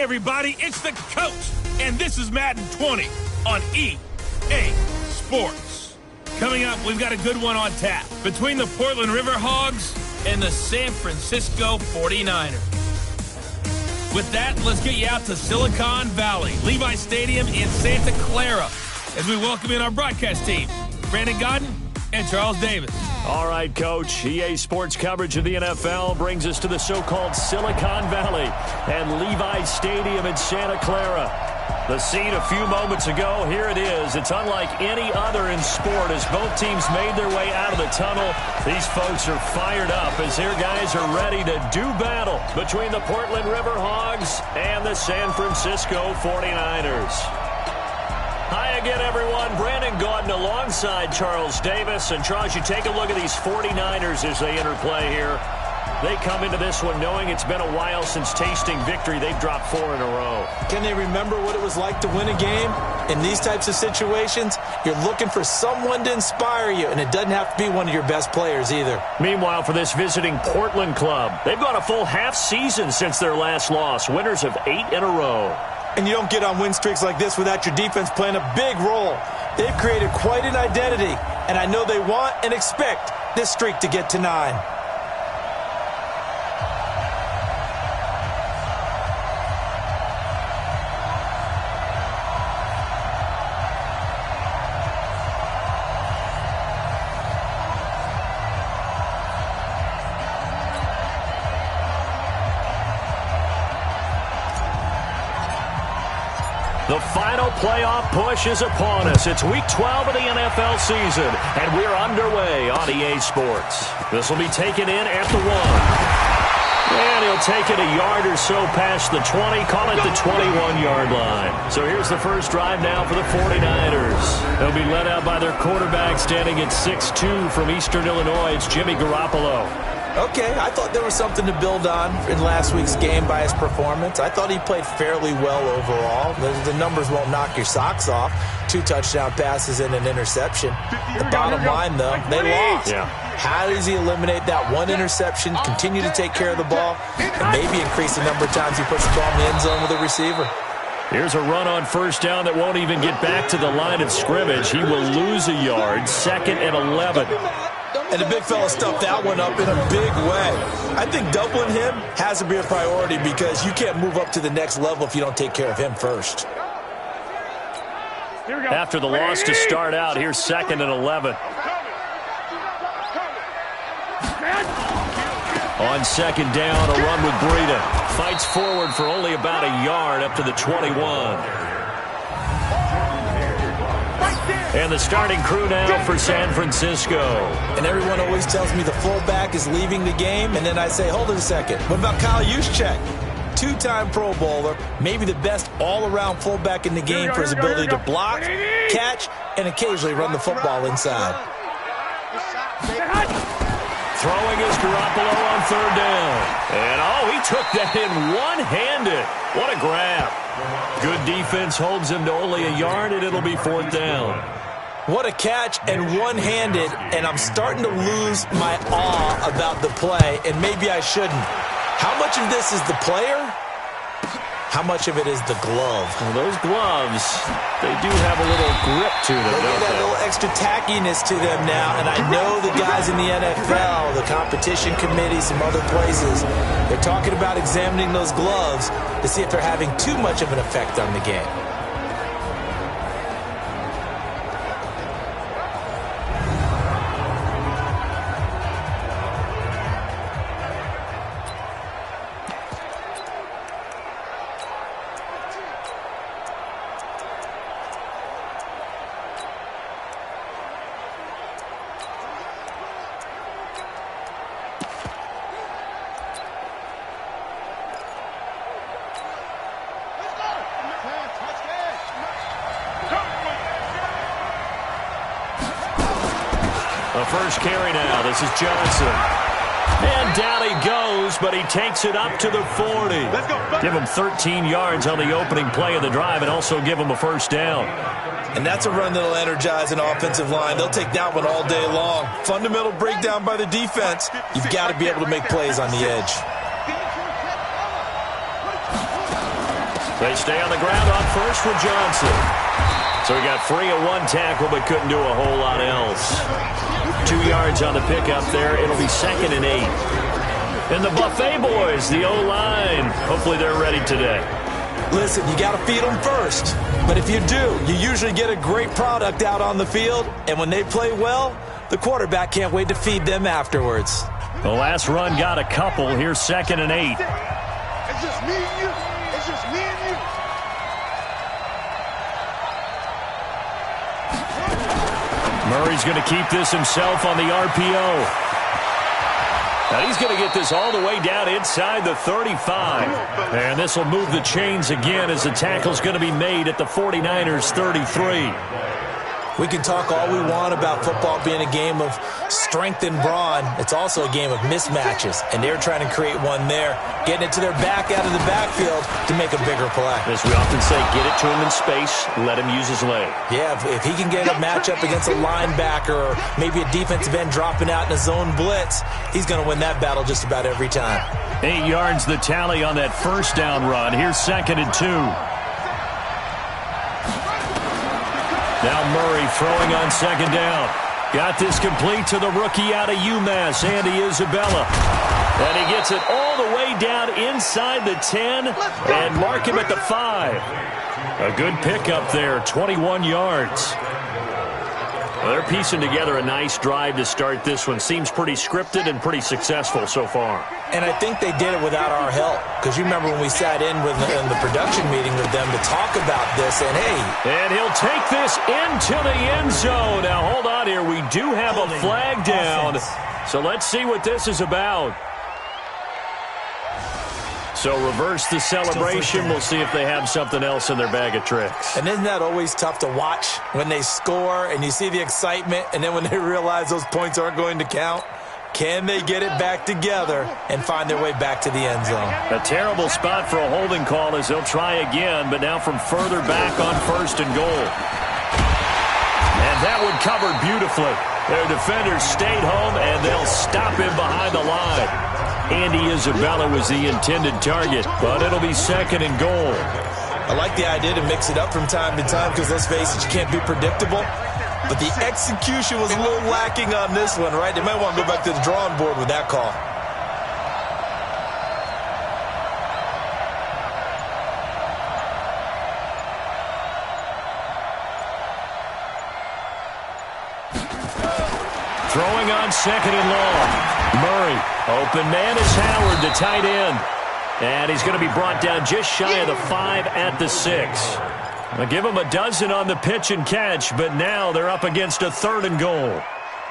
Hey, everybody, it's the coach, and this is Madden 20 on EA Sports. Coming up, we've got a good one on tap between the Portland River Hogs and the San Francisco 49ers. With that, let's get you out to Silicon Valley, Levi Stadium in Santa Clara, as we welcome in our broadcast team, Brandon Godden and Charles Davis. All right, Coach. EA Sports coverage of the NFL brings us to the so-called Silicon Valley and Levi Stadium in Santa Clara. The scene a few moments ago, here it is. It's unlike any other in sport as both teams made their way out of the tunnel. These folks are fired up as their guys are ready to do battle between the Portland River Hogs and the San Francisco 49ers. Hi again, everyone. Brandon Gaudin alongside Charles Davis. And, Charles, you take a look at these 49ers as they interplay here. They come into this one knowing it's been a while since tasting victory. They've dropped 4 in a row. Can they remember what it was like to win a game? In these types of situations, you're looking for someone to inspire you, and it doesn't have to be one of your best players either. Meanwhile, for this visiting Portland club, they've gone a full half season since their last loss. Winners of 8 in a row. And you don't get on win streaks like this without your defense playing a big role. They've created quite an identity, and I know they want and expect this streak to get to 9. The final playoff push is upon us. It's Week 12 of the NFL season, and we're underway on EA Sports. This will be taken in at the 1. And he'll take it a yard or so past the 20, call it the 21-yard line. So here's the first drive now for the 49ers. They'll be led out by their quarterback standing at 6'2" from Eastern Illinois. It's Jimmy Garoppolo. Okay, I thought there was something to build on in last week's game by his performance. I thought he played fairly well overall. The numbers won't knock your socks off. 2 touchdown passes and an interception. The bottom line, though, they lost. Yeah. How does he eliminate that one interception, continue to take care of the ball, and maybe increase the number of times he puts the ball in the end zone with a receiver? Here's a run on first down that won't even get back to the line of scrimmage. He will lose a yard, 2nd and 11. And the big fella stuffed that one up in a big way. I think doubling him has to be a priority because you can't move up to the next level if you don't take care of him first. After the loss to start out, here's 2nd and 11. On 2nd down, a run with Breida. Fights forward for only about a yard up to the 21. And the starting crew now for San Francisco. And everyone always tells me the fullback is leaving the game, and then I say, hold it a second. What about Kyle Juszczyk? 2-time Pro Bowler, maybe the best all-around fullback in the game for his ability to block, catch, and occasionally run the football inside. Throwing is Garoppolo on 3rd down. And, he took that in one-handed. What a grab. Good defense holds him to only a yard, and it'll be 4th down. What a catch and one-handed, and I'm starting to lose my awe about the play, and maybe I shouldn't. How much of this is the player? How much of it is the glove? Well, those gloves, they do have a little grip to them, They don't got they? a little extra tackiness to them now, and I know the guys in the NFL, the competition committee, some other places, they're talking about examining those gloves to see if they're having too much of an effect on the game. The first carry now. This is Johnson. And down he goes, but he takes it up to the 40. Give him 13 yards on the opening play of the drive and also give him a first down. And that's a run that'll energize an offensive line. They'll take that one all day long. Fundamental breakdown by the defense. You've got to be able to make plays on the edge. They stay on the ground on first with Johnson. So he got free of one tackle but couldn't do a whole lot else. 2 yards on the pickup there. It'll be 2nd and 8. And the Buffet boys, the O-line, hopefully they're ready today. Listen, you got to feed them first. But if you do, you usually get a great product out on the field. And when they play well, the quarterback can't wait to feed them afterwards. The last run got a couple. Here's 2nd and 8. It's just me and you. It's just me and you. Murray's going to keep this himself on the RPO. Now he's going to get this all the way down inside the 35. And this will move the chains again as the tackle's going to be made at the 49ers' 33. We can talk all we want about football being a game of strength and brawn. It's also a game of mismatches, and they're trying to create one there, getting it to their back out of the backfield to make a bigger play. As we often say, get it to him in space, let him use his leg. Yeah, if he can get a matchup against a linebacker or maybe a defensive end dropping out in a zone blitz, he's going to win that battle just about every time. 8 yards the tally on that first down run. Here's 2nd and 2. Now Murray throwing on 2nd down. Got this complete to the rookie out of UMass, Andy Isabella. And he gets it all the way down inside the 10 and mark him at the 5. A good pickup there, 21 yards. Well, they're piecing together a nice drive to start this one. Seems pretty scripted and pretty successful so far. And I think they did it without our help. Because you remember when we sat in the production meeting with them to talk about this, and hey. And he'll take this into the end zone. Now, hold on here. We do have a flag down. So let's see what this is about. So reverse the celebration. We'll see if they have something else in their bag of tricks. And isn't that always tough to watch when they score and you see the excitement, and then when they realize those points aren't going to count? Can they get it back together and find their way back to the end zone? A terrible spot for a holding call as they'll try again, but now from further back on 1st and goal. And that one covered beautifully. Their defenders stayed home, and they'll stop him behind the line. Andy Isabella was the intended target, but it'll be 2nd and goal. I like the idea to mix it up from time to time because, let's face it, you can't be predictable. But the execution was a little lacking on this one, right? They might want to go back to the drawing board with that call. Throwing on 2nd and long. Murray, open man is Howard, the tight end. And he's going to be brought down just shy of the 5 at the 6. I'll give him a dozen on the pitch and catch, but now they're up against a 3rd and goal.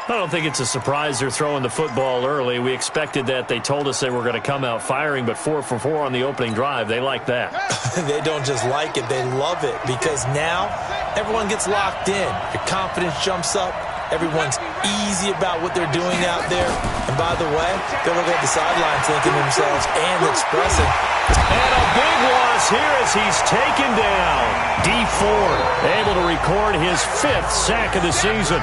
I don't think it's a surprise they're throwing the football early. We expected that. They told us they were going to come out firing, but 4 for 4 on the opening drive. They like that. They don't just like it, they love it, because now everyone gets locked in. Your confidence jumps up. Everyone's easy about what they're doing out there. And by the way, they'll look at the sideline thinking to themselves and expressing. And a big loss here as he's taken down. D Ford able to record his 5th sack of the season.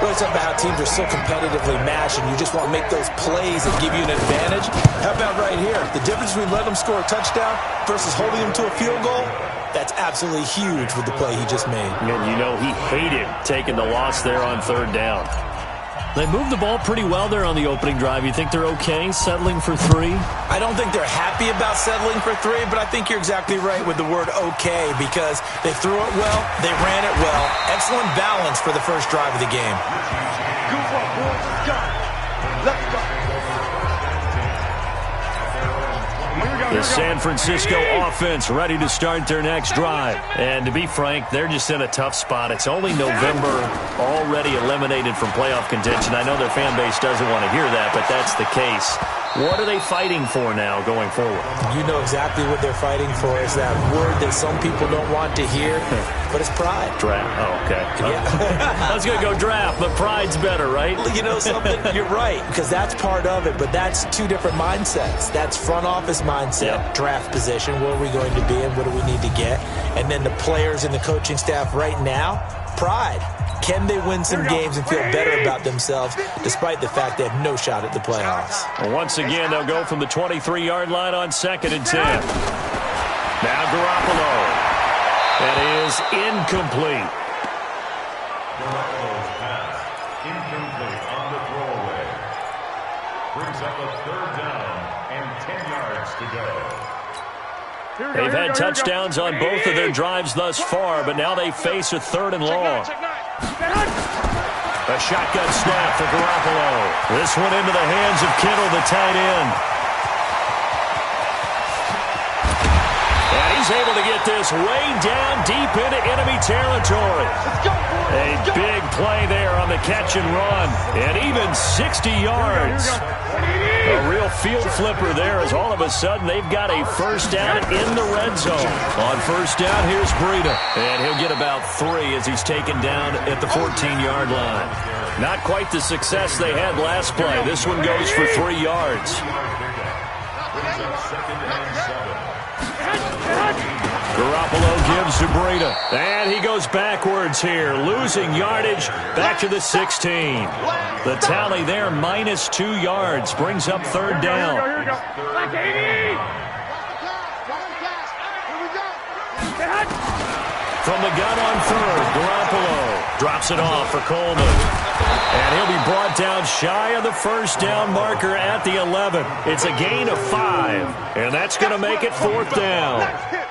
Really talking about how teams are so competitively matched and you just want to make those plays that give you an advantage. How about right here? The difference between letting them score a touchdown versus holding them to a field goal? That's absolutely huge with the play he just made. And you know he hated taking the loss there on 3rd down. They moved the ball pretty well there on the opening drive. You think they're okay settling for 3? I don't think they're happy about settling for 3, but I think you're exactly right with the word okay because they threw it well, they ran it well. Excellent balance for the first drive of the game. Good work, boys. Let's go. Let's go. The San Francisco offense ready to start their next drive. And to be frank, they're just in a tough spot. It's only November, already eliminated from playoff contention. I know their fan base doesn't want to hear that, but that's the case. What are they fighting for now going forward? You know exactly what they're fighting for. Is that word that some people don't want to hear, but it's pride. Draft. Oh, okay. Yeah. I was going to go draft, but pride's better, right? You know something? You're right, because that's part of it, but that's 2 different mindsets. That's front office mindset, draft position, where are we going to be and what do we need to get? And then the players and the coaching staff right now, pride. Can they win some games and feel better about themselves despite the fact they have no shot at the playoffs? Well, once again, they'll go from the 23-yard line on 2nd and 10. Now Garoppolo. That is incomplete. Garoppolo's pass. Incomplete on the throwaway. Brings up a 3rd down and 10 yards to go. They've had touchdowns on both of their drives thus far, but now they face a 3rd and long. A shotgun snap for Garoppolo. This one into the hands of Kittle, the tight end. And he's able to get this way down deep into enemy territory. A big play there on the catch and run. And even 60 yards. A real field flipper there as all of a sudden they've got a 1st down in the red zone. On 1st down, here's Breida. And he'll get about 3 as he's taken down at the 14-yard line. Not quite the success they had last play. This one goes for 3 yards. Garoppolo gives to Breida. And he goes backwards here, losing yardage back to the 16. The tally there, -2 yards, brings up 3rd down. From the gun on 3rd, Garoppolo drops it off for Coleman. And he'll be brought down shy of the 1st down marker at the 11. It's a gain of 5, and that's going to make it 4th down.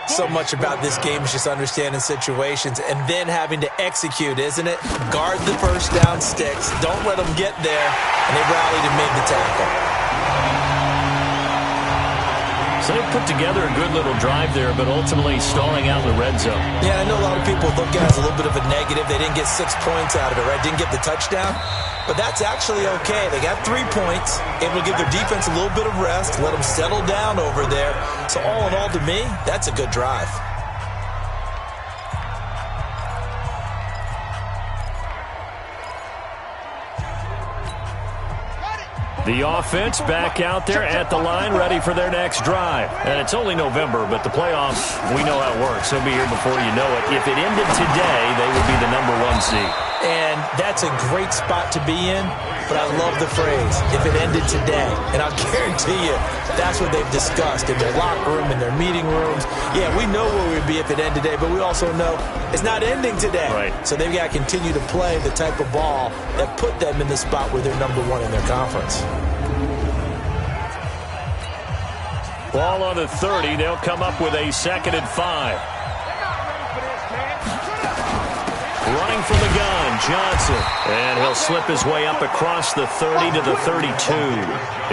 So much about this game is just understanding situations and then having to execute, isn't it? Guard the 1st down sticks. Don't let them get there. And they rallied and made the tackle. So they put together a good little drive there, but ultimately stalling out in the red zone. Yeah, I know a lot of people look at it as a little bit of a negative. They didn't get 6 points out of it, right? Didn't get the touchdown. But that's actually okay. They got 3 points. Able to give their defense a little bit of rest, let them settle down over there. So all in all, to me, that's a good drive. The offense back out there at the line, ready for their next drive. And it's only November, but the playoffs, we know how it works. They'll be here before you know it. If it ended today, they would be the #1 seed. And that's a great spot to be in, but I love the phrase, if it ended today. And I'll guarantee you, that's what they've discussed in their locker room, in their meeting rooms. Yeah, we know where we'd be if it ended today, but we also know it's not ending today. Right. So they've got to continue to play the type of ball that put them in the spot where they're #1 in their conference. Ball on the 30. They'll come up with a 2nd and 5. Running from the gun, Johnson. And he'll slip his way up across the 30 to the 32.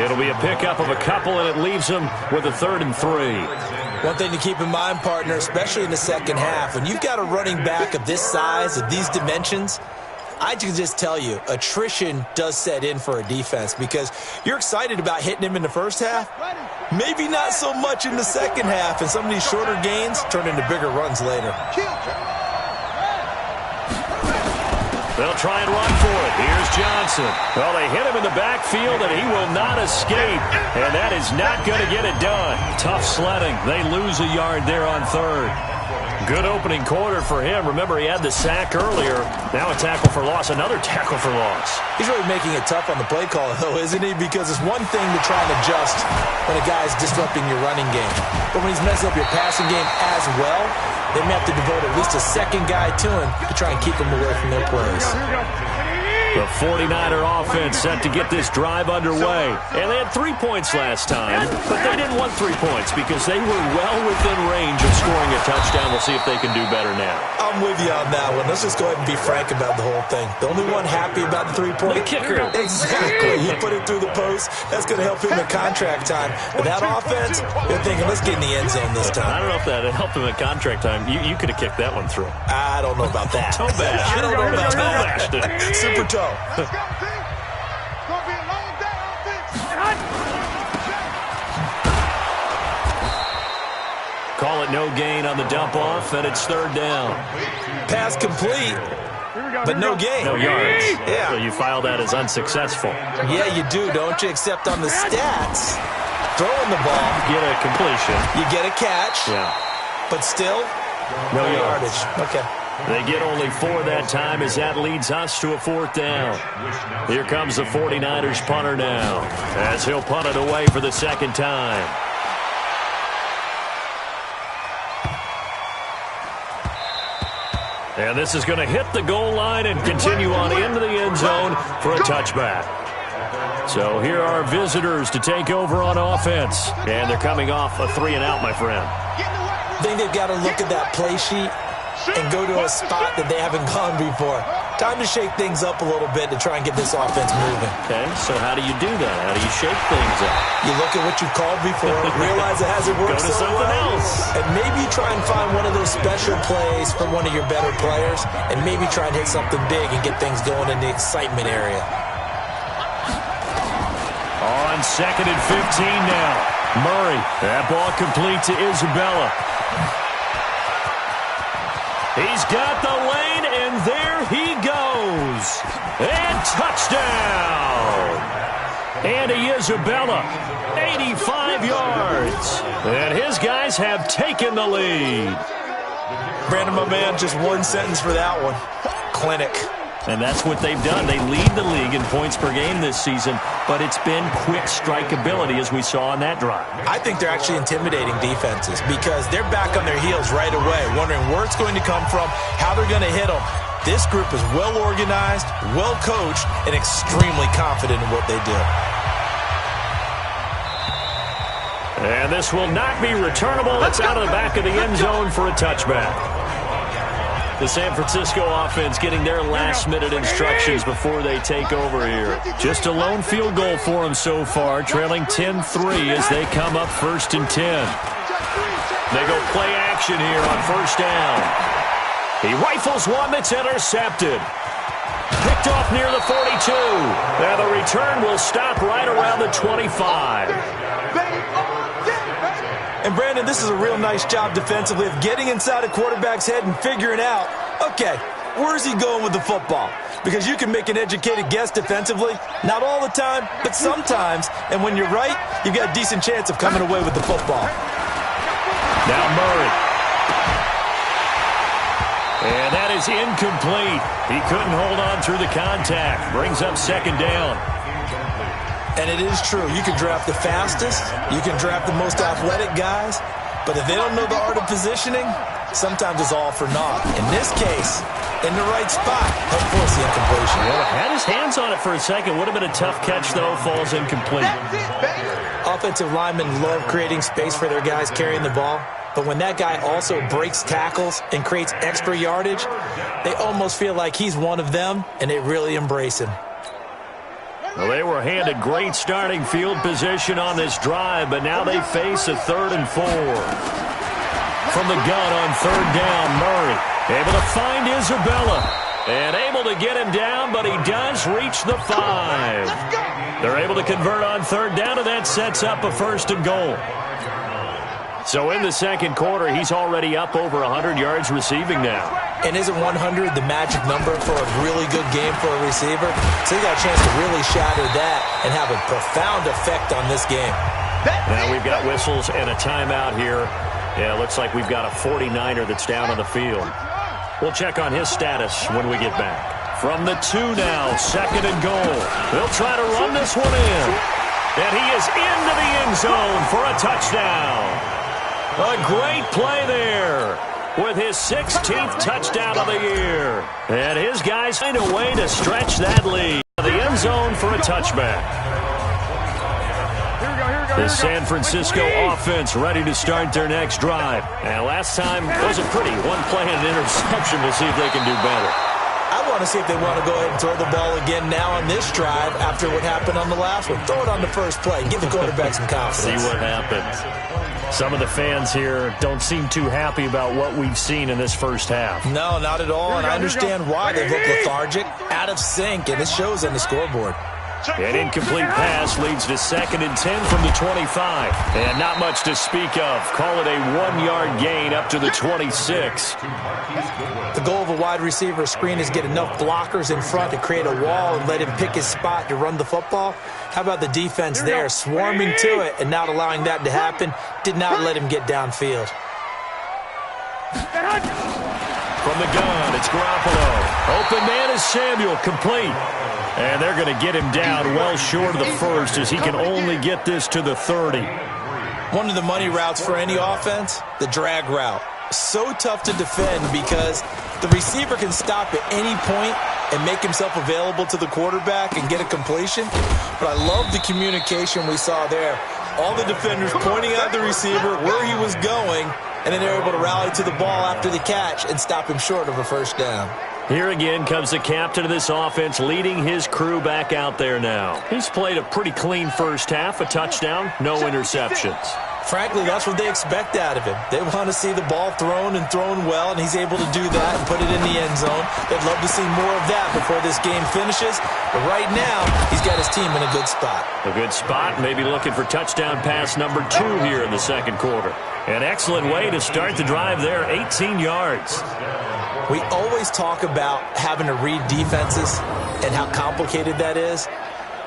It'll be a pickup of a couple, and it leaves him with a 3rd and 3. One thing to keep in mind, partner, especially in the second half, when you've got a running back of this size, of these dimensions, I can just tell you, attrition does set in for a defense because you're excited about hitting him in the first half. Maybe not so much in the second half, and some of these shorter gains turn into bigger runs later. They'll try and run for it. Here's Johnson. Well, they hit him in the backfield, and he will not escape. And that is not going to get it done. Tough sledding. They lose a yard there on 3rd. Good opening quarter for him. Remember, he had the sack earlier. Now a tackle for loss. Another tackle for loss. He's really making it tough on the play call, though, isn't he? Because it's one thing to try and adjust when a guy's disrupting your running game. But when he's messing up your passing game as well, they may have to devote at least a second guy to him to try and keep him away from their plays. The 49er offense set to get this drive underway. And they had 3 points last time, but they didn't want 3 points because they were well within range of scoring a touchdown. We'll see if they can do better now. I'm with you on that one. Let's just go ahead and be frank about the whole thing. The only one happy about the 3-point the kicker. Exactly. He put it through the post. That's going to help him in contract time. But that offense, they're thinking, let's get in the end zone this time. I don't know if that helped him at contract time. You could have kicked that one through. I don't know about that. Toe bash. I don't know about that. Super toe. Let's go, team. It's going to be a long day on offense. Call it no gain on the dump off, and it's 3rd down. Pass complete, but no gain. No yards. Yeah. So you file that as unsuccessful. Yeah, you do, don't you? Except on the stats, throwing the ball, Get a completion. you get a catch, Yeah. but still, No yardage. Okay. They get only 4 that time as that leads us to a 4th down. Here comes the 49ers punter now as he'll punt it away for the 2nd time. And this is going to hit the goal line and continue on into the end zone for a touchback. So here are visitors to take over on offense. And they're coming off a 3-and-out, my friend. I think they've got to look at that play sheet and go to a spot that they haven't gone before. Time to shake things up a little bit to try and get this offense moving. Okay, so how do you do that? How do you shake things up? You look at what you called before, realize it hasn't worked Go to so something well, else. and maybe try and find one of those special plays from one of your better players, and maybe try and hit something big and get things going in the excitement area. On 2nd and 15 now. Murray, that ball complete to Isabella. He's got the lane, and there he goes. And touchdown. Andy Isabella, 85 yards. And his guys have taken the lead. Brandon, my man, just one sentence for that one. Clinic. And that's what they've done. They lead the league in points per game this season, but it's been quick strike ability as we saw on that drive. I think they're actually intimidating defenses because they're back on their heels right away, wondering where it's going to come from, how they're going to hit them. This group is well organized, well coached, and extremely confident in what they do. And this will not be returnable. It's out of the back of the end zone for a touchback. The San Francisco offense getting their last-minute instructions before they take over here. Just a lone field goal for them so far, trailing 10-3 as they come up 1st and 10. They go play action here on 1st down. He rifles one that's intercepted. Picked off near the 42. Now the return will stop right around the 25. And, Brandon, this is a real nice job defensively of getting inside a quarterback's head and figuring out, okay, where's he going with the football? Because you can make an educated guess defensively, not all the time, but sometimes. And when you're right, you've got a decent chance of coming away with the football. Now Murray. And that is incomplete. He couldn't hold on through the contact. Brings up 2nd down. And it is true. You can draft the fastest. You can draft the most athletic guys. But if they don't know the art of positioning, sometimes it's all for naught. In this case, in the right spot, help force the incompletion. Well, had his hands on it for a second. Would have been a tough catch, though. Falls incomplete. Offensive linemen love creating space for their guys carrying the ball. But when that guy also breaks tackles and creates extra yardage, they almost feel like he's one of them, and they really embrace him. Well, they were handed great starting field position on this drive, but now they face a 3rd and 4. From the gun on 3rd down, Murray able to find Isabella and able to get him down, but he does reach the 5. They're able to convert on 3rd down, and that sets up a 1st and goal. So in the 2nd quarter, he's already up over 100 yards receiving now. And isn't 100 the magic number for a really good game for a receiver? So he got a chance to really shatter that and have a profound effect on this game. Now we've got whistles and a timeout here. Yeah, it looks like we've got a 49er that's down on the field. We'll check on his status when we get back. From the 2 now, 2nd and goal. They'll try to run this one in. And he is into the end zone for a touchdown. A great play there with his 16th touchdown of the year. And his guys find a way to stretch that lead. The end zone for a touchback. The San Francisco offense ready to start their next drive. And last time was a pretty one play and an interception. We'll see if they can do better. I want to see if they want to go ahead and throw the ball again now on this drive after what happened on the last one. Throw it on the first play. Give the quarterback some confidence. See what happens. Some of the fans here don't seem too happy about what we've seen in this first half. No, not at all, and I understand why. They look lethargic, out of sync, and it shows on the scoreboard. An incomplete pass leads to 2nd and 10 from the 25. And not much to speak of. Call it a 1-yard gain up to the 26. The goal of a wide receiver screen is get enough blockers in front to create a wall and let him pick his spot to run the football. How about the defense there, swarming to it and not allowing that to happen? Did not let him get downfield. From the gun, it's Garoppolo. Open man is Samuel, complete. And they're going to get him down well short of the 1st as he can only get this to the 30. One of the money routes for any offense, the drag route. so tough to defend because the receiver can stop at any point and make himself available to the quarterback and get a completion. But I love the communication we saw there. All the defenders pointing at the receiver where he was going, and then they're able to rally to the ball after the catch and stop him short of a first down. Here again comes the captain of this offense, leading his crew back out there now. He's played a pretty clean first half, a touchdown, no interceptions. Frankly, that's what they expect out of him. They want to see the ball thrown and thrown well, and he's able to do that and put it in the end zone. They'd love to see more of that before this game finishes. But right now, he's got his team in a good spot. A good spot, maybe looking for touchdown pass number 2 here in the second quarter. An excellent way to start the drive there, 18 yards. We always talk about having to read defenses and how complicated that is.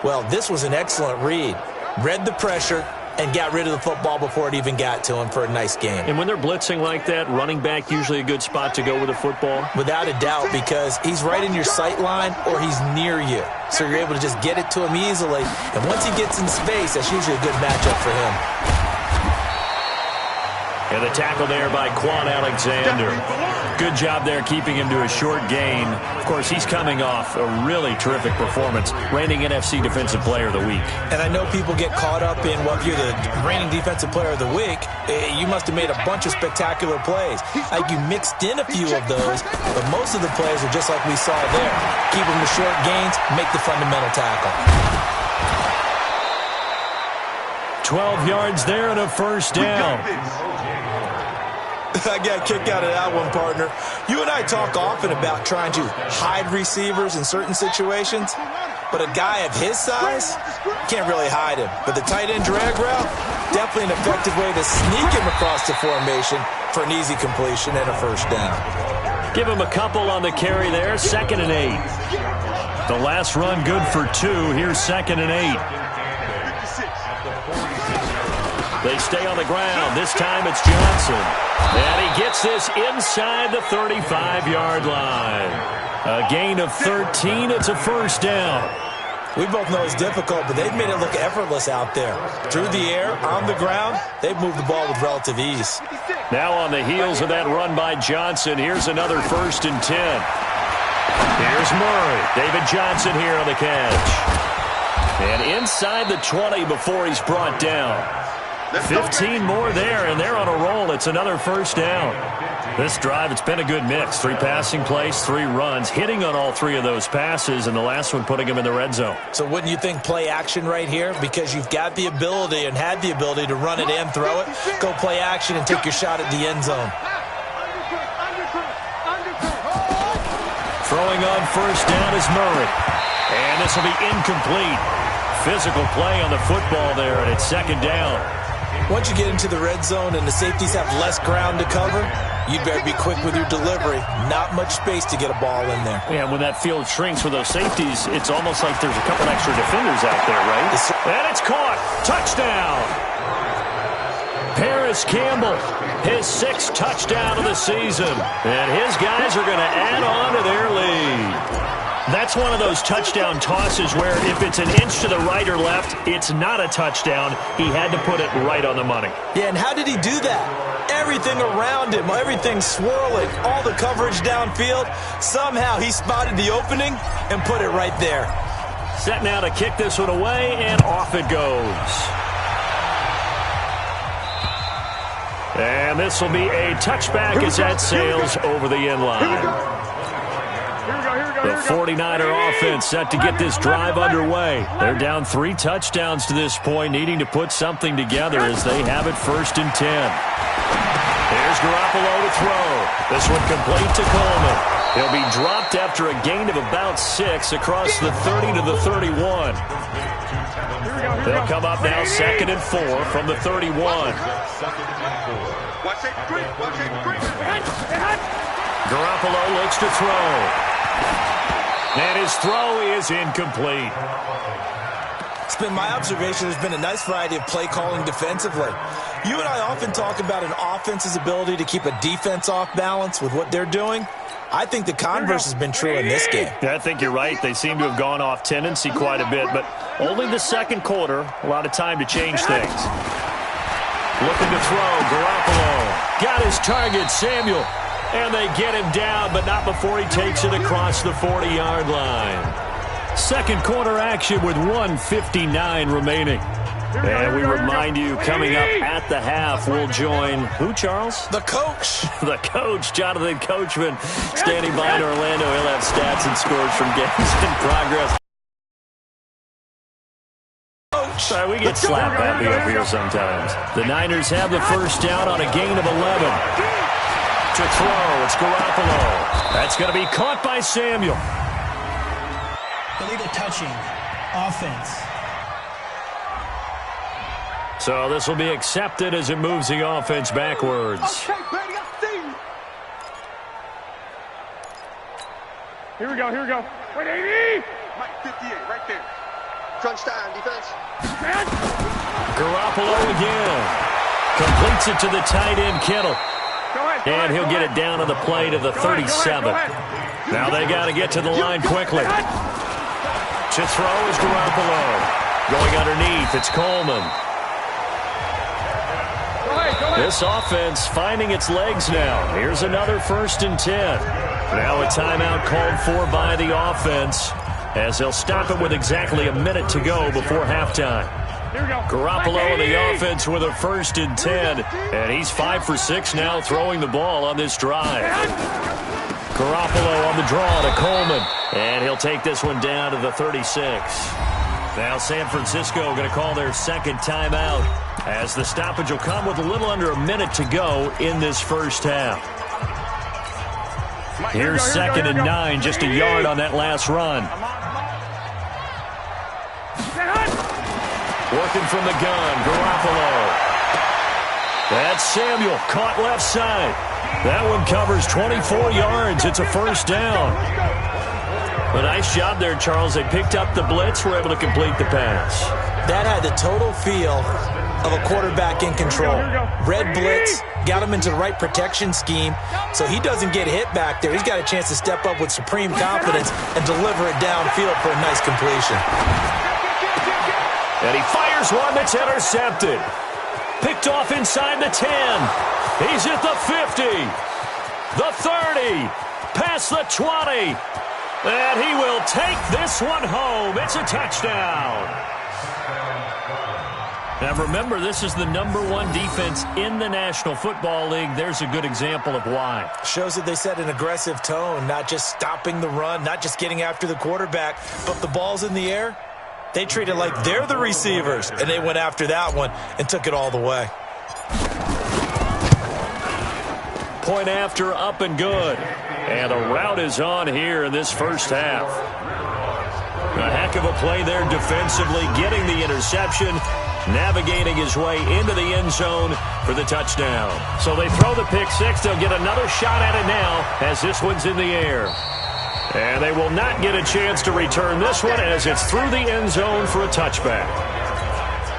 Well, this was an excellent read. Read the pressure and got rid of the football before it even got to him for a nice game. And when they're blitzing like that, running back usually a good spot to go with the football? Without a doubt, because he's right in your sight line or he's near you. So you're able to just get it to him easily. And once he gets in space, that's usually a good matchup for him. And the tackle there by Quan Alexander. Good job there keeping him to a short gain. Of course, he's coming off a really terrific performance, reigning NFC Defensive Player of the Week. And I know people get caught up in, well, if you're the reigning Defensive Player of the Week, you must have made a bunch of spectacular plays. Like you mixed in a few of those, but most of the plays are just like we saw there. Keep them to short gains, make the fundamental tackle. 12 yards there and a first down. I got a kick out of that one, partner. You and I talk often about trying to hide receivers in certain situations, but a guy of his size can't really hide him. But the tight end drag route, definitely an effective way to sneak him across the formation for an easy completion and a first down. Give him a couple on the carry there, 2nd and 8. The last run good for 2. Here's 2nd and 8. They stay on the ground. This time it's Johnson. And he gets this inside the 35-yard line. A gain of 13. It's a first down. We both know it's difficult, but they've made it look effortless out there. Through the air, on the ground, they've moved the ball with relative ease. Now on the heels of that run by Johnson, here's another 1st and 10. Here's Murray. David Johnson here on the catch. And inside the 20 before he's brought down. 15 more there, and they're on a roll. It's another first down. This drive, it's been a good mix. 3 passing plays, 3 runs, hitting on all 3 of those passes, and the last one putting him in the red zone. So wouldn't you think play action right here? Because you've got the ability and had the ability to run it and throw it. Go play action and take your shot at the end zone. Throwing on first down is Murray. And this will be incomplete. Physical play on the football there, and it's 2nd down. Once you get into the red zone and the safeties have less ground to cover, you better be quick with your delivery. Not much space to get a ball in there. Yeah, when that field shrinks for those safeties, it's almost like there's a couple extra defenders out there, right? And it's caught. Touchdown. Paris Campbell, his 6th touchdown of the season. And his guys are going to add on to their lead. That's one of those touchdown tosses where if it's an inch to the right or left, it's not a touchdown. He had to put it right on the money. Yeah, and how did he do that? Everything around him, everything swirling, all the coverage downfield. Somehow he spotted the opening and put it right there. Set now to kick this one away, and off it goes. And this will be a touchback as that sails over the end line. The 49er offense set to get this drive underway. They're down 3 touchdowns to this point, needing to put something together as they have it 1st and 10. Here's Garoppolo to throw. This one complete to Coleman. He'll be dropped after a gain of about 6 across the 30 to the 31. They'll come up now 2nd and 4 from the 31. Garoppolo looks to throw. And his throw is incomplete. It's been my observation there's been a nice variety of play calling defensively. You and I often talk about an offense's ability to keep a defense off balance with what they're doing. I think the converse has been true in this game. Yeah, I think you're right. They seem to have gone off tendency quite a bit, but only the second quarter, a lot of time to change things. Looking to throw. Garoppolo got his target, Samuel. And they get him down, but not before he takes it across the 40-yard line. Second quarter action with 1:59 remaining. And we remind you, coming up at the half, we'll join who, Charles? The coach. The coach, Jonathan Coachman, standing by in Orlando. He'll have stats and scores from games in progress. Sorry, we get slap happy up here sometimes. The Niners have the first down on a gain of 11. To throw, it's Garoppolo. That's going to be caught by Samuel. Illegal touching. Offense. So this will be accepted as it moves the offense backwards. Okay, Brady, I see you. Here we go, here we go. Wait, 80! Mike 58, right there. Crunch time, defense. Garoppolo again. Completes it to the tight end, Kittle. And he'll get it down to the play to the 37. Now they got to get to the line quickly. To throw is Garoppolo. Going underneath, it's Coleman. This offense finding its legs now. Here's another 1st and 10. Now a timeout called for by the offense as they'll stop it with exactly a minute to go before halftime. Garoppolo and the offense with a 1st and 10. And he's 5 for 6 now throwing the ball on this drive. Garoppolo on the draw to Coleman. And he'll take this one down to the 36. Now San Francisco going to call their second timeout as the stoppage will come with a little under a minute to go in this first half. Here's 2nd and 9, just a yard on that last run. Working from the gun, Garoppolo. That's Samuel, caught left side. That one covers 24 yards. It's a first down. A nice job there, Charles. They picked up the blitz, were able to complete the pass. That had the total feel of a quarterback in control. Red blitz, got him into the right protection scheme, so he doesn't get hit back there. He's got a chance to step up with supreme confidence and deliver it downfield for a nice completion. And he fires one that's intercepted. Picked off inside the 10. He's at the 50. The 30. Past the 20. And he will take this one home. It's a touchdown. Now remember, this is the #1 defense in the National Football League. There's a good example of why. Shows that they set an aggressive tone, not just stopping the run, not just getting after the quarterback, but the ball's in the air. They treat it like they're the receivers, and they went after that one and took it all the way. Point after, up and good. And a rout is on here in this first half. A heck of a play there defensively, getting the interception, navigating his way into the end zone for the touchdown. So they throw the pick six. They'll get another shot at it now as this one's in the air. And they will not get a chance to return this one as it's through the end zone for a touchback.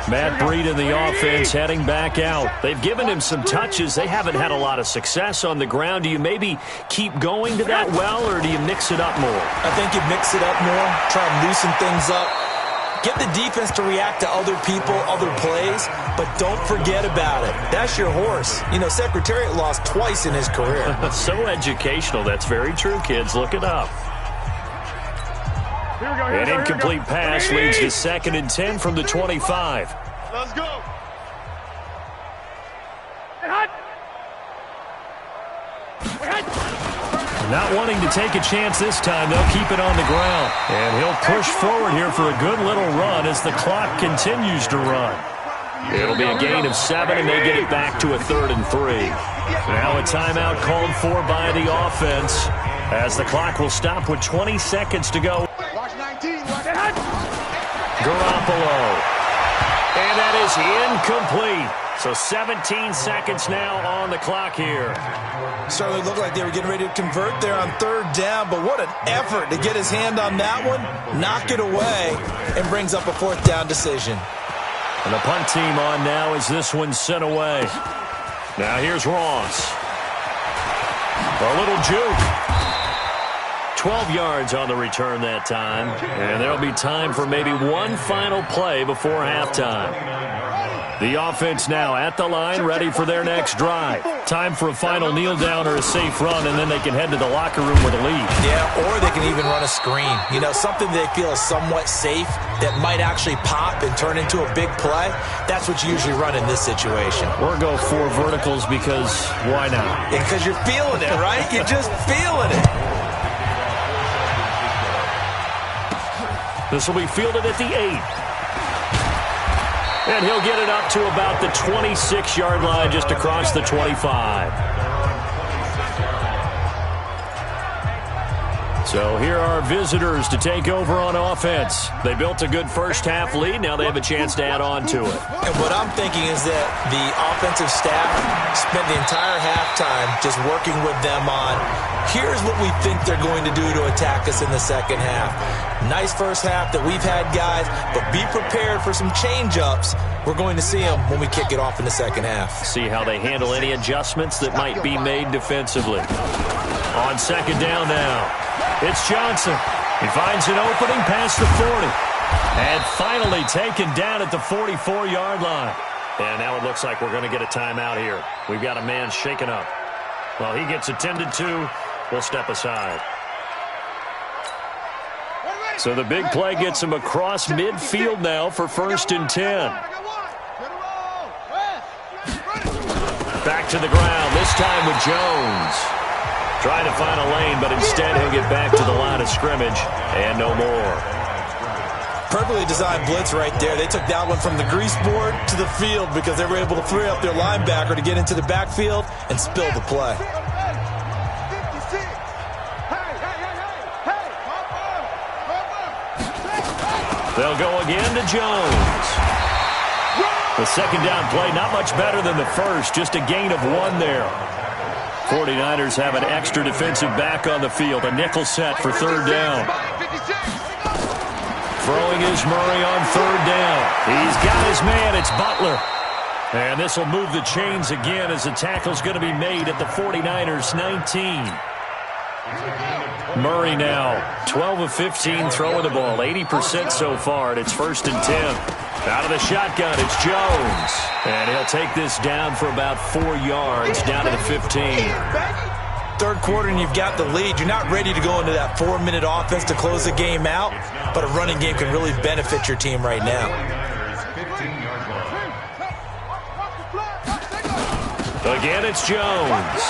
Matt Breed in the offense heading back out. They've given him some touches. They haven't had a lot of success on the ground. Do you maybe keep going to that well, or do you mix it up more? I think you mix it up more, try and loosen things up. Get the defense to react to other people, other plays, but don't forget about it. That's your horse. You know, Secretariat lost twice in his career. So educational. That's very true, kids. Look it up. An incomplete pass leads to 2nd and 10 from the 25. Let's go. Not wanting to take a chance this time, they'll keep it on the ground. And he'll push forward here for a good little run as the clock continues to run. It'll be a gain of 7, and they get it back to a 3rd and 3. Now a timeout called for by the offense as the clock will stop with 20 seconds to go. Watch 19. Garoppolo. And that is incomplete. So 17 seconds now on the clock here. Certainly looked like they were getting ready to convert there on 3rd down, but what an effort to get his hand on that one, knock it away, and brings up a 4th down decision. And the punt team on now as this one's sent away. Now here's Ross. A little juke. 12 yards on the return that time. And there'll be time for maybe one final play before halftime. The offense now at the line, ready for their next drive. Time for a final kneel down or a safe run, and then they can head to the locker room with a lead. Yeah, or they can even run a screen. You know, something they feel is somewhat safe that might actually pop and turn into a big play. That's what you usually run in this situation. Or go 4 verticals because why not? Yeah, because you're feeling it, right? You're just feeling it. This will be fielded at the 8. And he'll get it up to about the 26-yard line, just across the 25. So here are visitors to take over on offense. They built a good first-half lead. Now they have a chance to add on to it. And what I'm thinking is that the offensive staff spent the entire halftime just working with them on, here's what we think they're going to do to attack us in the second half. Nice first half that we've had, guys, but be prepared for some change-ups. We're going to see them when we kick it off in the second half. See how they handle any adjustments that might be made defensively. On second down now, it's Johnson. He finds an opening past the 40. And finally taken down at the 44-yard line. And now it looks like we're going to get a timeout here. We've got a man shaken up. Well, he gets attended to. We'll step aside. So the big play gets him across midfield now for 1st and 10. Back to the ground, this time with Jones. Trying to find a lane, but instead he'll get back to the line of scrimmage and no more. Perfectly designed blitz right there. They took that one from the grease board to the field because they were able to free up their linebacker to get into the backfield and spill the play. They'll go again to Jones. The second down play, not much better than the first, just a gain of 1 there. 49ers have an extra defensive back on the field, a nickel set for 3rd down. Throwing is Murray on 3rd down. He's got his man, it's Butler. And this will move the chains again as the tackle's going to be made at the 49ers 19. Murray now, 12 of 15 throwing the ball, 80% so far, and it's 1st and 10. Out of the shotgun, it's Jones. And he'll take this down for about 4 yards, down to the 15. Third quarter and you've got the lead. You're not ready to go into that 4-minute offense to close the game out, but a running game can really benefit your team right now. Again, it's Jones.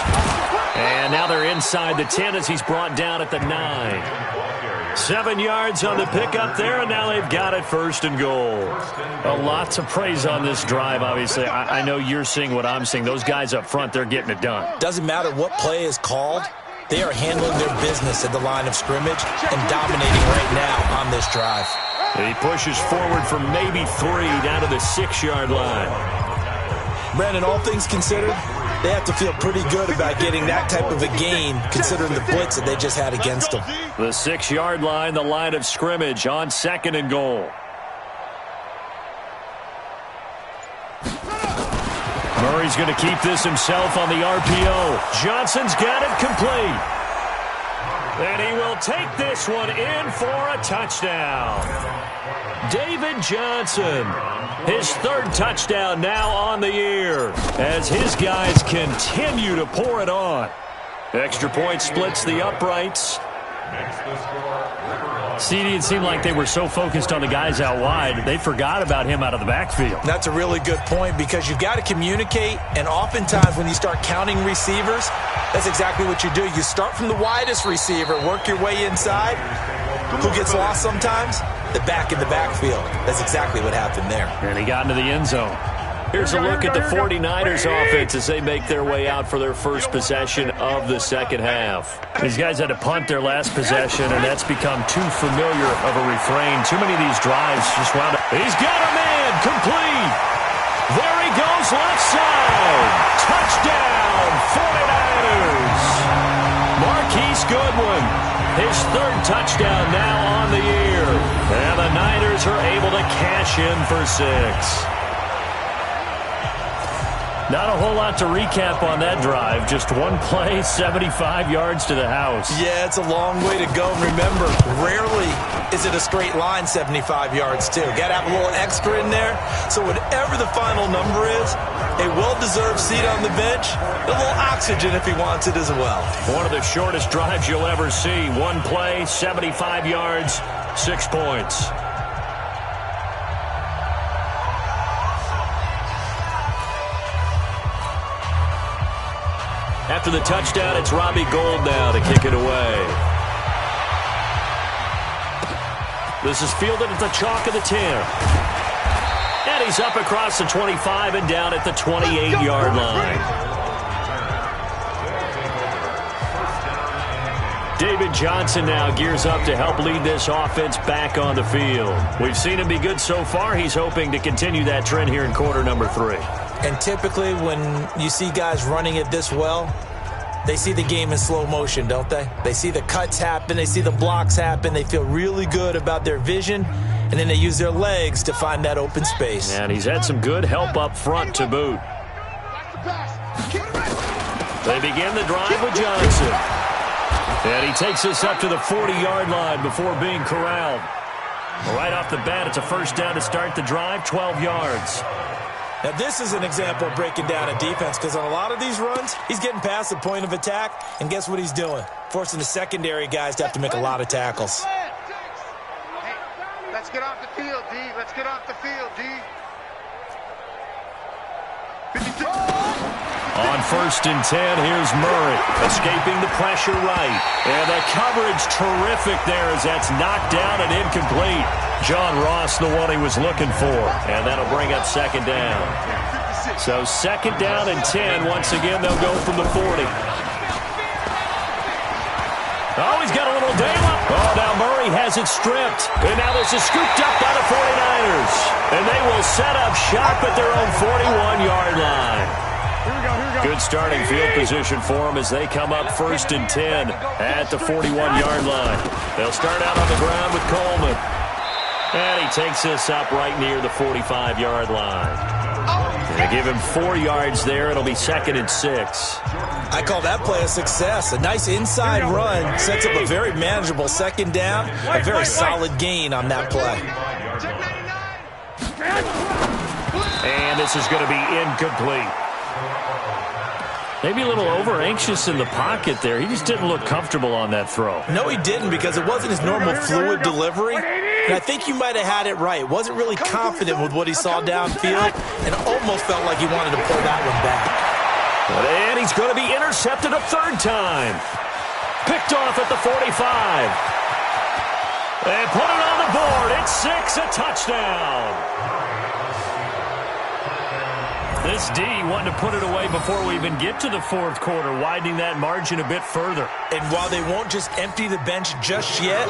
And now they're inside the 10 as he's brought down at the 9. 7 yards on the pickup there, and now they've got it 1st and goal. A lot to praise on this drive, obviously. I know you're seeing what I'm seeing. Those guys up front, they're getting it done. Doesn't matter what play is called. They are handling their business at the line of scrimmage and dominating right now on this drive. He pushes forward for maybe 3 down to the 6-yard line. Brandon, all things considered, they have to feel pretty good about getting that type of a gain considering the blitz that they just had against them. The 6-yard line, the line of scrimmage on 2nd and goal. Murray's going to keep this himself on the RPO. Johnson's got it complete. And he will take this one in for a touchdown. David Johnson, his 3rd touchdown now on the year as his guys continue to pour it on. Extra point splits the uprights. CD, it seemed like they were so focused on the guys out wide, they forgot about him out of the backfield. That's a really good point because you've got to communicate, and oftentimes when you start counting receivers, that's exactly what you do. You start from the widest receiver, work your way inside. Who gets lost sometimes? The back in the backfield. That's exactly what happened there. And he got into the end zone. Here's a look at the 49ers offense as they make their way out for their first possession of the second half. These guys had to punt their last possession, and that's become too familiar of a refrain. Too many of these drives just wound up. He's got a man complete. There he goes left side. Touchdown, 49ers. Marquise Goodwin, his 3rd touchdown now on the year. And the Niners are able to cash in for 6. Not a whole lot to recap on that drive. Just one play, 75 yards to the house. Yeah, it's a long way to go. And remember, rarely is it a straight line 75 yards, too. Got to have a little extra in there. So whatever the final number is, a well-deserved seat on the bench, a little oxygen if he wants it as well. One of the shortest drives you'll ever see. One play, 75 yards, 6 points. After the touchdown, it's Robbie Gould now to kick it away. This is fielded at the chalk of the 10. And he's up across the 25 and down at the 28-yard line. David Johnson now gears up to help lead this offense back on the field. We've seen him be good so far. He's hoping to continue that trend here in quarter number 3. And typically when you see guys running it this well, they see the game in slow motion, don't they? They see the cuts happen. They see the blocks happen. They feel really good about their vision. And then they use their legs to find that open space. And he's had some good help up front to boot. They begin the drive with Johnson. And he takes us up to the 40-yard line before being corralled. Right off the bat, it's a first down to start the drive, 12 yards. Now, this is an example of breaking down a defense because on a lot of these runs, he's getting past the point of attack, and guess what he's doing? Forcing the secondary guys to have to make a lot of tackles. Hey, let's get off the field, D. Let's get off the field, D. 52. On first and 10, here's Murray, escaping the pressure right. And the coverage terrific there as that's knocked down and incomplete. John Ross, the one he was looking for. And that'll bring up second down. So second down and 10. Once again, they'll go from the 40. Oh, he's got a little dam up. Oh, now Murray has it stripped. And now this is scooped up by the 49ers. And they will set up shop at their own 41-yard line. Good starting field position for them as they come up first and 10 at the 41-yard line. They'll start out on the ground with Coleman. And he takes this up right near the 45-yard line. They give him 4 yards there. It'll be second and 6. I call that play a success. A nice inside run sets up a very manageable second down. A very solid gain on that play. And this is going to be incomplete. Maybe a little over-anxious in the pocket there. He just didn't look comfortable on that throw. No, he didn't because it wasn't his normal fluid delivery. And I think you might have had it right. Wasn't really confident with what he saw downfield and almost felt like he wanted to pull that one back. And he's going to be intercepted a third time. Picked off at the 45. And put it on the board. It's 6, a touchdown. This D wanting to put it away before we even get to the fourth quarter, widening that margin a bit further. And while they won't just empty the bench just yet,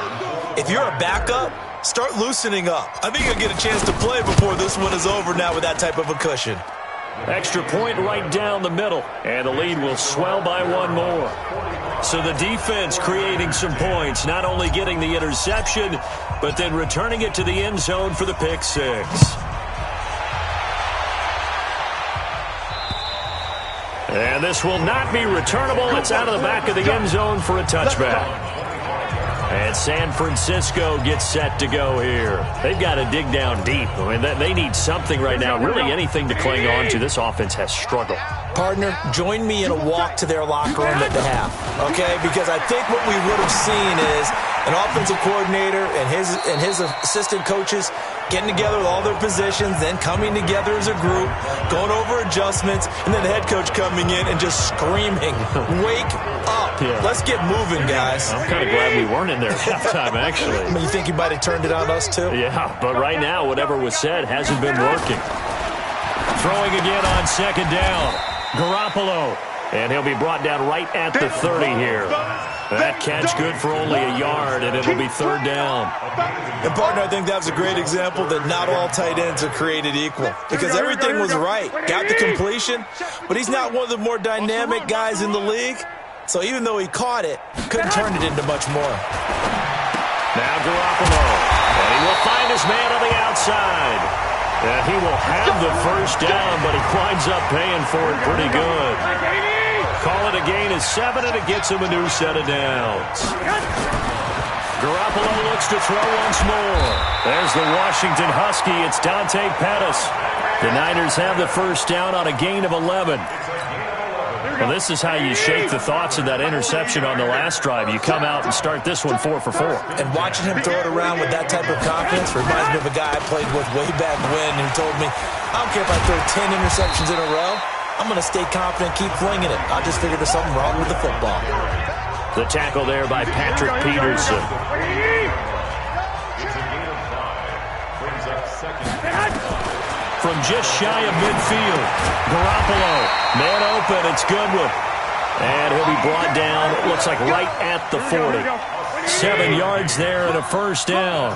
if you're a backup, start loosening up. I think you'll get a chance to play before this one is over now with that type of a cushion. Extra point right down the middle, and the lead will swell by one more. So the defense creating some points, not only getting the interception, but then returning it to the end zone for the pick 6. And this will not be returnable. It's out of the back of the end zone for a touchback. And San Francisco gets set to go here. They've got to dig down deep. I mean, they need something right now, really anything to cling on to. This offense has struggled. Partner, join me in a walk to their locker room at the half, okay? Because I think what we would have seen is an offensive coordinator and his assistant coaches getting together with all their positions, then coming together as a group, going over adjustments, and then the head coach coming in and just screaming, wake up. Yeah. Let's get moving, guys. I'm kind of glad we weren't in there at halftime, actually. I mean, you think you might have turned it on us, too? Yeah, but right now, whatever was said hasn't been working. Throwing again on second down. Garoppolo. And he'll be brought down right at the 30 here. That catch good for only a yard, and it'll be third down. And, partner, I think that was a great example that not all tight ends are created equal. Because everything was right. Got the completion, but he's not one of the more dynamic guys in the league. So even though he caught it, couldn't turn it into much more. Now Garoppolo. And he will find his man on the outside. And he will have the first down, but he winds up paying for it pretty good. Call it a gain of 7, and it gets him a new set of downs. Garoppolo looks to throw once more. There's the Washington Husky. It's Dante Pettis. The Niners have the first down on a gain of 11. Well, this is how you shake the thoughts of that interception on the last drive. You come out and start this one 4 for 4. And watching him throw it around with that type of confidence reminds me of a guy I played with way back when who told me, I don't care if I throw 10 interceptions in a row. I'm going to stay confident, keep flinging it. I just figured there's something wrong with the football. The tackle there by Patrick Peterson. From just shy of midfield, Garoppolo, man open, it's Goodwin. And he'll be brought down, it looks like right at the 40. 7 yards there and a first down.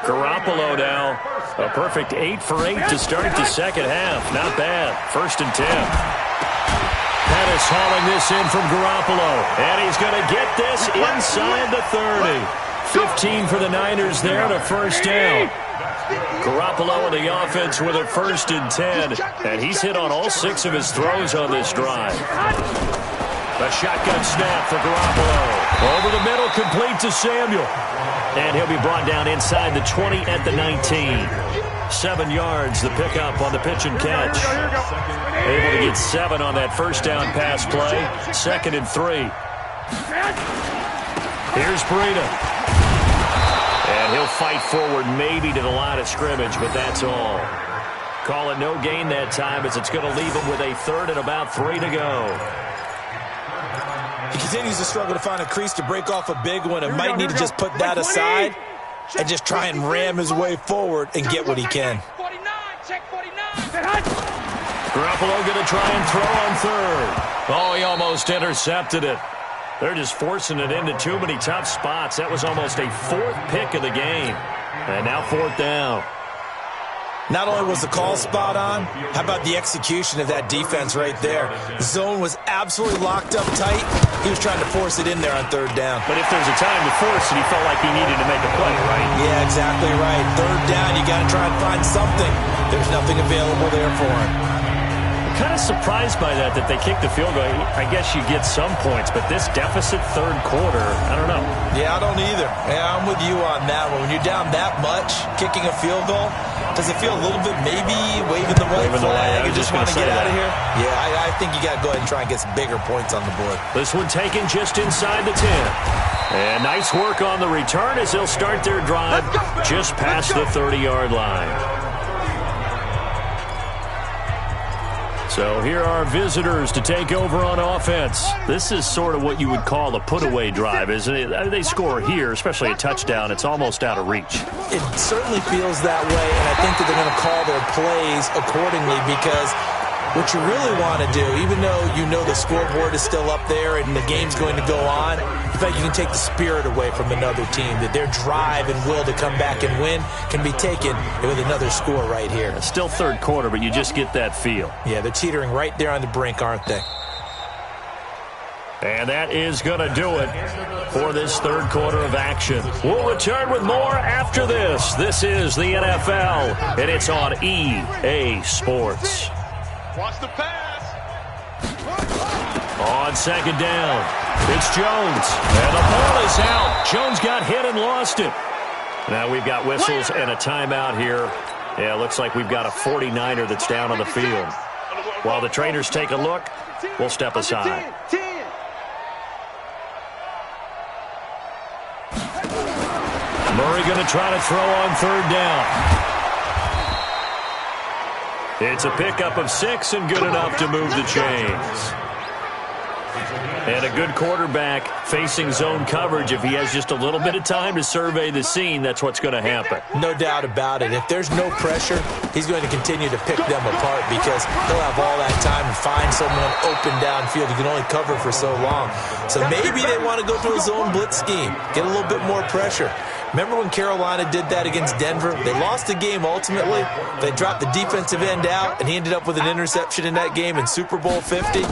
Garoppolo now, a perfect 8 for 8 to start the second half. Not bad. 1st and 10. Pettis hauling this in from Garoppolo. And he's going to get this inside the 30. 15 for the Niners there and a first down. Garoppolo in the offense with a 1st and 10. And he's hit on all 6 of his throws on this drive. A shotgun snap for Garoppolo. Over the middle, complete to Samuel. And he'll be brought down inside the 20 at the 19. 7 yards, the pickup on the pitch and catch. Able to get 7 on that first down pass play. 2nd and 3. Here's Breida. And he'll fight forward maybe to the line of scrimmage, but that's all. Call it no gain that time as it's going to leave him with a 3rd and about 3 to go. He continues to struggle to find a crease to break off a big one and might need to just put that aside and just try and ram his way forward and get what he can. Garoppolo going to try and throw on 3rd. Oh, he almost intercepted it. They're just forcing it into too many tough spots. That was almost a 4th pick of the game. And now 4th down. Not only was the call spot on, how about the execution of that defense right there? The zone was absolutely locked up tight. He was trying to force it in there on 3rd down. But if there's a time to force it, he felt like he needed to make a play, right? Yeah, exactly right. 3rd down, you got to try and find something. There's nothing available there for him. Kind of surprised by that they kicked the field goal. I guess you get some points, but this deficit 3rd quarter, I don't know. Yeah, I don't either. Yeah, I'm with you on that one. When you're down that much, kicking a field goal, does it feel a little bit maybe waving the white flag and just want to get out of here? Yeah, I think you got to go ahead and try and get some bigger points on the board. This one taken just inside the 10. And nice work on the return as they'll start their drive just past the 30-yard line. So here are visitors to take over on offense. This is sort of what you would call a put-away drive, isn't it? They score here, especially a touchdown. It's almost out of reach. It certainly feels that way, and I think that they're going to call their plays accordingly because what you really want to do, even though you know the scoreboard is still up there and the game's going to go on, in fact, you can take the spirit away from another team, that their drive and will to come back and win can be taken with another score right here. It's still 3rd quarter, but you just get that feel. Yeah, they're teetering right there on the brink, aren't they? And that is going to do it for this 3rd quarter of action. We'll return with more after this. This is the NFL, and it's on EA Sports. Watch the pass. On 2nd down, it's Jones. And the ball is out. Jones got hit and lost it. Now we've got whistles and a timeout here. Yeah, it looks like we've got a 49er that's down on the field. While the trainers take a look, we'll step aside. Murray going to try to throw on 3rd down. It's a pickup of 6 and good enough to move the chains. And a good quarterback facing zone coverage. If he has just a little bit of time to survey the scene, that's what's going to happen. No doubt about it. If there's no pressure, he's going to continue to pick them apart because he'll have all that time to find someone open downfield. He can only cover for so long. So maybe they want to go to a zone blitz scheme, get a little bit more pressure. Remember when Carolina did that against Denver? They lost the game ultimately. They dropped the defensive end out, and he ended up with an interception in that game in Super Bowl 50.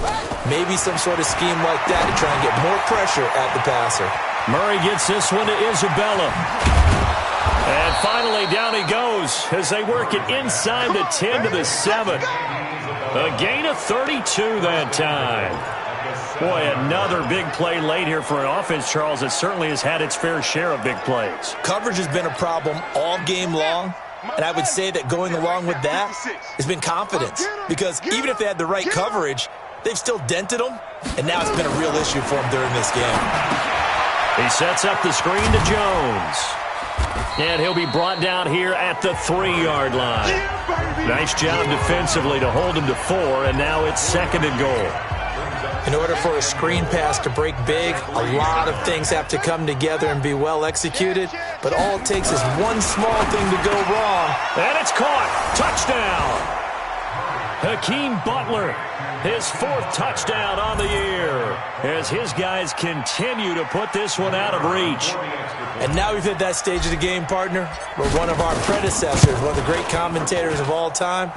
Maybe some sort of scheme like that to try and get more pressure at the passer. Murray gets this one to Isabella. And finally, down he goes as they work it inside the 10 to the 7. A gain of 32 that time. Boy, another big play late here for an offense, Charles, that certainly has had its fair share of big plays. Coverage has been a problem all game long, and I would say that going along with that has been confidence. Because even if they had the right coverage, they've still dented them, and now it's been a real issue for them during this game. He sets up the screen to Jones. And he'll be brought down here at the 3-yard line. Nice job defensively to hold him to 4, and now it's 2nd and goal. In order for a screen pass to break big, a lot of things have to come together and be well executed, but all it takes is one small thing to go wrong. And it's caught. Touchdown. Hakeem Butler, his 4th touchdown on the year, as his guys continue to put this one out of reach. And now we've hit that stage of the game, partner, where one of our predecessors, one of the great commentators of all time,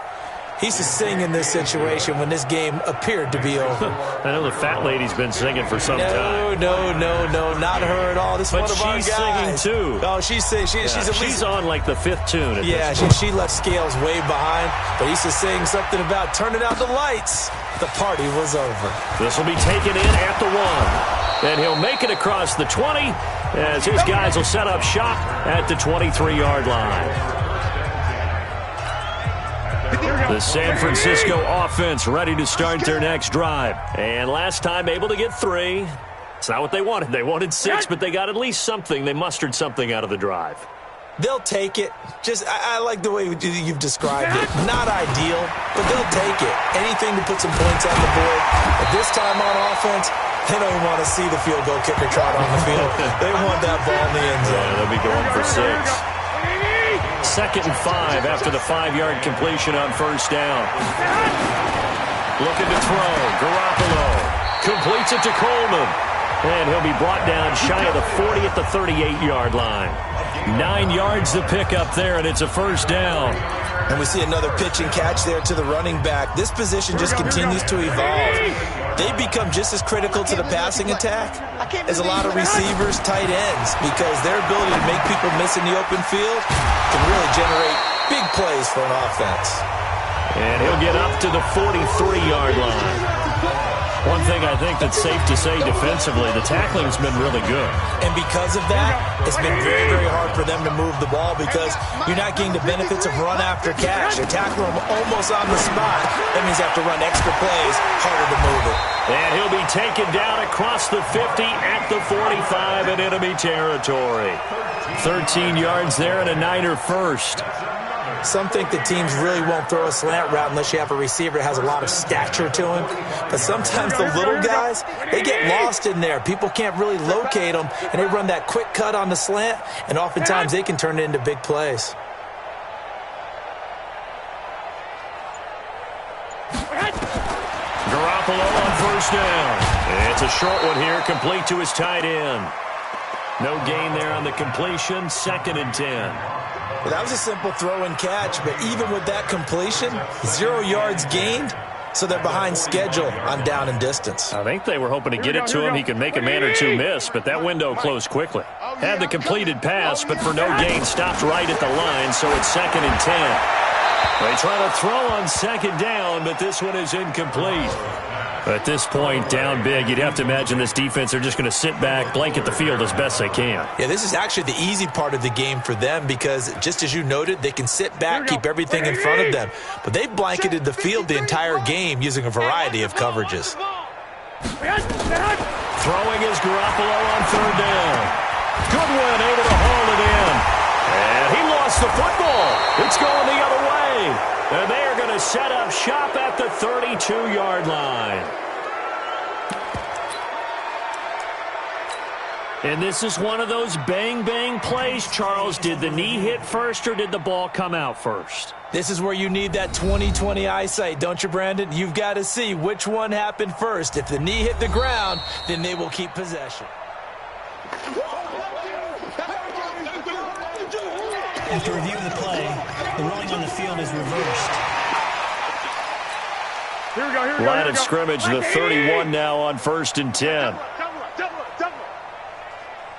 he used to sing in this situation when this game appeared to be over. I know the fat lady's been singing for some time. No, not her at all. This is one of our guys. But she's singing, too. Oh, she's on like the 5th tune. Yeah, she left Scales way behind, but he used to sing something about turning out the lights. The party was over. This will be taken in at the 1. And he'll make it across the 20 as his guys will set up shop at the 23-yard line. The San Francisco offense ready to start their next drive. And last time able to get 3. It's not what they wanted. They wanted 6, but they got at least something. They mustered something out of the drive. They'll take it. I like the way you've described it. Not ideal, but they'll take it. Anything to put some points on the board. But this time on offense, they don't even want to see the field goal kicker trot on the field. They want that ball in the end zone. Yeah, they'll be going for 6. 2nd and 5 after the 5-yard completion on 1st down. Looking to throw. Garoppolo completes it to Coleman. And he'll be brought down shy of the 40 at the 38-yard line. 9 yards to pick up there, and it's a 1st down. And we see another pitch and catch there to the running back. This position just continues to evolve. They become just as critical to the passing attack as a lot of receivers, tight ends, because their ability to make people miss in the open field can really generate big plays for an offense. And he'll get up to the 43-yard line. One thing I think that's safe to say defensively, the tackling's been really good. And because of that, it's been very, very hard for them to move the ball because you're not getting the benefits of run after catch. You're tackling them almost on the spot. That means you have to run extra plays, harder to move it. And he'll be taken down across the 50 at the 45 in enemy territory. 13 yards there and a Niner first. Some think the teams really won't throw a slant route unless you have a receiver that has a lot of stature to him. But sometimes the little guys, they get lost in there. People can't really locate them, and they run that quick cut on the slant, and oftentimes they can turn it into big plays. Garoppolo on 1st down. It's a short one here, complete to his tight end. No gain there on the completion, 2nd and 10. Well, that was a simple throw and catch, but even with that completion, 0 yards gained, so they're behind schedule on down and distance. I think they were hoping to get it to him. He could make a man or two miss, but that window closed quickly. Had the completed pass, but for no gain, stopped right at the line, so it's 2nd and 10. They try to throw on 2nd down, but this one is incomplete. At this point, down big, you'd have to imagine this defense are just going to sit back, blanket the field as best they can. Yeah, this is actually the easy part of the game for them because, just as you noted, they can sit back, keep everything in front of them. But they've blanketed the field the entire game using a variety of coverages. Throwing is Garoppolo on 3rd down. Goodwin able to haul it in. And he lost the football. It's going the other way. And they are going to set up shop at the 32-yard line. And this is one of those bang-bang plays, Charles. Did the knee hit first or did the ball come out first? This is where you need that 20/20 eyesight, don't you, Brandon? You've got to see which one happened first. If the knee hit the ground, then they will keep possession. After reviewing the play, the rolling on the field is reversed. Here we go. Line of scrimmage, the 31 now on 1st and 10.